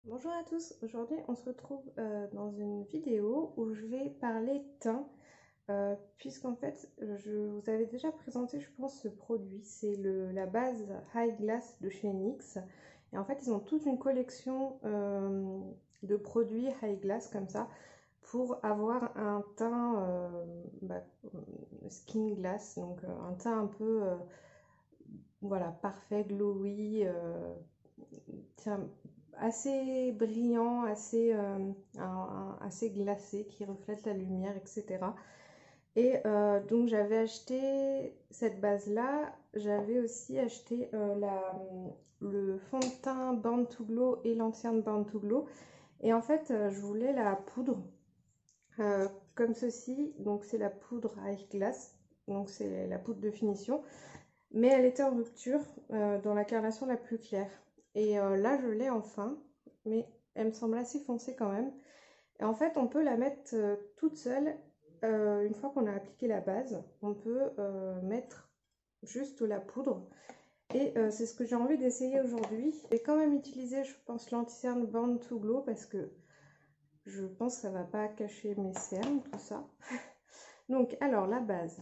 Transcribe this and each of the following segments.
Bonjour à tous, aujourd'hui on se retrouve dans une vidéo où je vais parler teint, puisqu'en fait je vous avais déjà présenté je pense ce produit, c'est la base High Glass de chez NYX, et en fait ils ont toute une collection de produits High Glass comme ça, pour avoir un teint skin glass, donc un teint un peu voilà, parfait, glowy, tiens, assez brillant, assez glacé, qui reflète la lumière, etc. Et donc j'avais acheté cette base-là. J'avais aussi acheté le fond de teint Born to Glow et l'ancienne Born to Glow. Et en fait, je voulais la poudre comme ceci. Donc c'est la poudre High Glass. Donc c'est la poudre de finition. Mais elle était en rupture dans la carnation la plus claire. Et là, je l'ai enfin, mais elle me semble assez foncée quand même. Et en fait, on peut la mettre toute seule. Une fois qu'on a appliqué la base, on peut mettre juste la poudre. Et c'est ce que j'ai envie d'essayer aujourd'hui. Je vais quand même utiliser, je pense, l'anti-cerne Born to Glow parce que je pense que ça va pas cacher mes cernes, tout ça. Donc, alors, la base.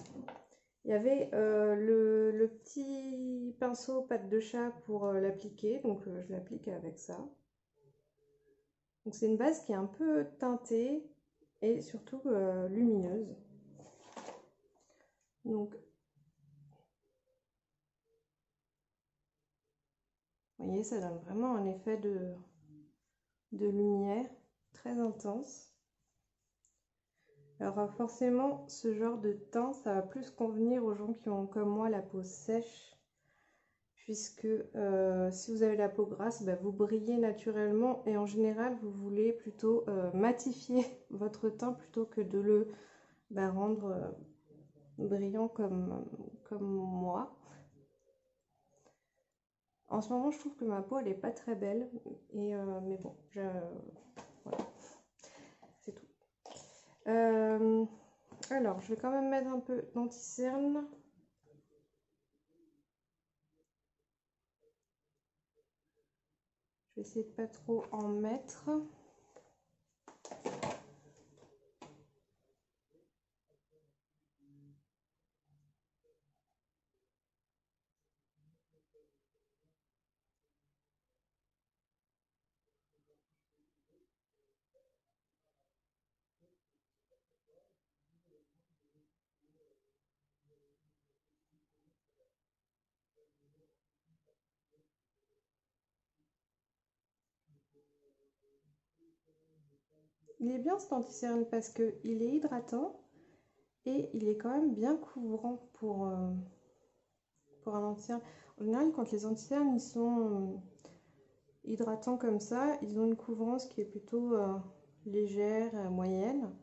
Il y avait le petit pinceau patte de chat pour l'appliquer, donc je l'applique avec ça. Donc c'est une base qui est un peu teintée et surtout lumineuse. Donc vous voyez, ça donne vraiment un effet de lumière très intense. Alors forcément, ce genre de teint, ça va plus convenir aux gens qui ont comme moi la peau sèche, puisque si vous avez la peau grasse, bah, vous brillez naturellement et en général vous voulez plutôt matifier votre teint plutôt que de le rendre brillant comme moi. En ce moment je trouve que ma peau elle est pas très belle, mais bon, voilà, c'est tout. Alors je vais quand même mettre un peu d'anti-cerne. Je vais essayer de pas trop en mettre. Il est bien cet anti-cerne parce qu'il est hydratant et il est quand même bien couvrant pour un anti-cerne. En général, quand les anti-cernes ils sont hydratants comme ça, ils ont une couvrance qui est plutôt légère, moyenne.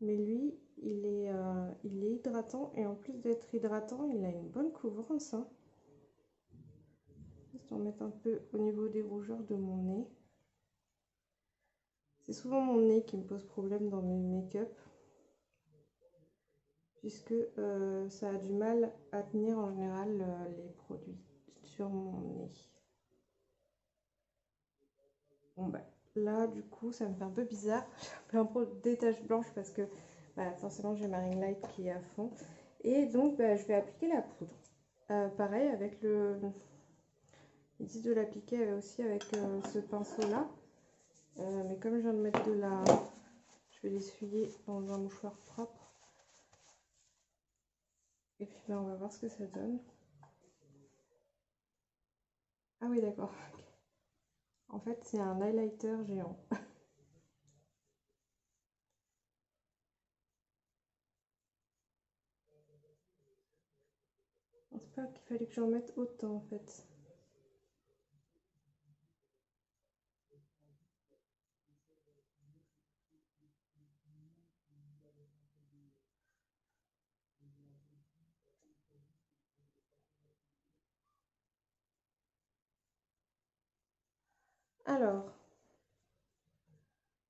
Mais lui, il est hydratant et en plus d'être hydratant, il a une bonne couvrance. Hein. Je vais en mettre un peu au niveau des rougeurs de mon nez. C'est souvent mon nez qui me pose problème dans mes make-up, puisque ça a du mal à tenir en général les produits sur mon nez. Bon bah là du coup ça me fait un peu bizarre, j'ai un peu des taches blanches parce que bah, forcément j'ai ma ring light qui est à fond. Et donc bah, je vais appliquer la poudre. Pareil avec ils disent de l'appliquer aussi avec ce pinceau là. Mais comme je viens de mettre je vais l'essuyer dans un mouchoir propre. Et puis bah, on va voir ce que ça donne. Ah oui d'accord. En fait c'est un highlighter géant. C'est pas qu'il fallait que j'en mette autant en fait. Alors,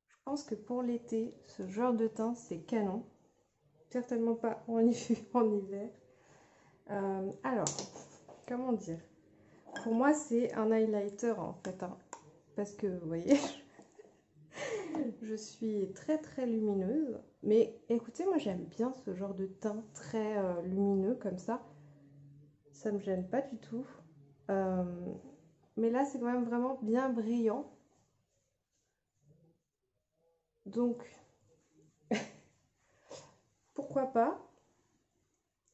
je pense que pour l'été, ce genre de teint c'est canon. Certainement pas en hiver. Alors, comment dire? Pour moi, c'est un highlighter en fait. Hein. parce que vous voyez, je suis très très lumineuse. Mais écoutez, moi j'aime bien ce genre de teint très lumineux comme ça. Ça me gêne pas du tout. Euh, mais là, c'est quand même vraiment bien brillant. Donc, pourquoi pas?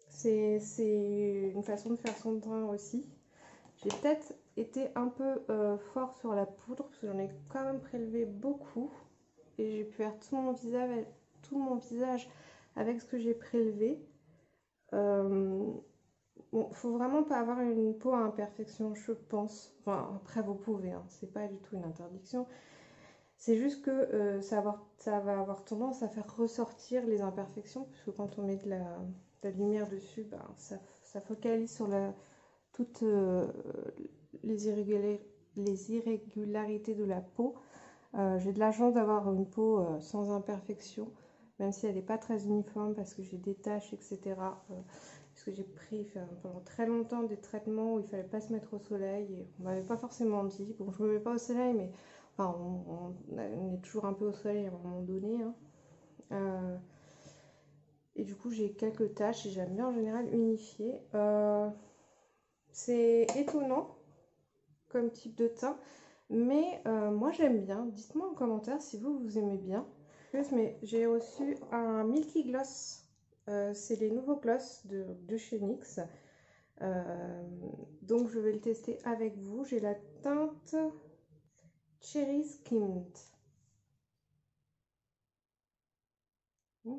C'est une façon de faire son teint aussi. J'ai peut-être été un peu fort sur la poudre parce que j'en ai quand même prélevé beaucoup. Et j'ai pu faire tout mon visage avec ce que j'ai prélevé. Bon, faut vraiment pas avoir une peau à imperfection, je pense. Enfin, après, vous pouvez, hein, c'est pas du tout une interdiction. C'est juste que ça va avoir tendance à faire ressortir les imperfections, puisque quand on met de la lumière dessus, ben, ça focalise sur toutes les irrégularités de la peau. J'ai de la chance d'avoir une peau sans imperfection, même si elle n'est pas très uniforme parce que j'ai des taches, etc. Parce que j'ai pris pendant très longtemps des traitements où il ne fallait pas se mettre au soleil et on ne m'avait pas forcément dit. Bon, je ne me mets pas au soleil, mais enfin, on est toujours un peu au soleil à un moment donné, hein. Et du coup, j'ai quelques taches et j'aime bien en général unifier. C'est étonnant comme type de teint, mais moi j'aime bien. Dites-moi en commentaire si vous aimez bien. Mais j'ai reçu un Milky Gloss. C'est les nouveaux gloss de chez NYX. Donc je vais le tester avec vous. J'ai la teinte Cherry Skimmed. Mmh.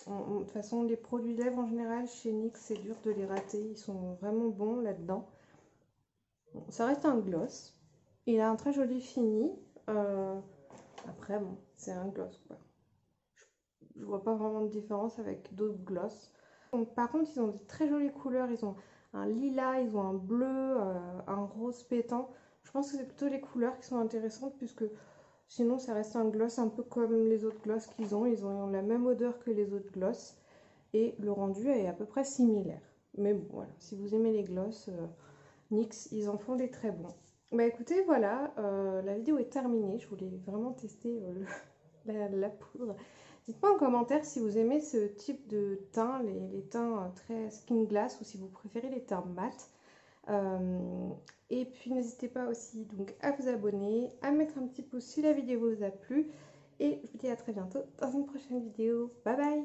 De toute façon, les produits lèvres en général chez NYX, c'est dur de les rater. Ils sont vraiment bons là-dedans. Bon, ça reste un gloss. Il a un très joli fini. Après, bon, c'est un gloss, quoi. Je vois pas vraiment de différence avec d'autres gloss. Donc, par contre, ils ont de très jolies couleurs. Ils ont un lilas, ils ont un bleu, un rose pétant. Je pense que c'est plutôt les couleurs qui sont intéressantes puisque sinon ça reste un gloss un peu comme les autres gloss qu'ils ont. Ils ont la même odeur que les autres gloss et le rendu est à peu près similaire. Mais bon, voilà, si vous aimez les gloss, NYX, ils en font des très bons. Bah écoutez, voilà, la vidéo est terminée. Je voulais vraiment tester la poudre. Dites-moi en commentaire si vous aimez ce type de teint, les teints très skin glass ou si vous préférez les teints mat. Et puis n'hésitez pas aussi donc à vous abonner, à mettre un petit pouce si la vidéo vous a plu. Et je vous dis à très bientôt dans une prochaine vidéo. Bye bye!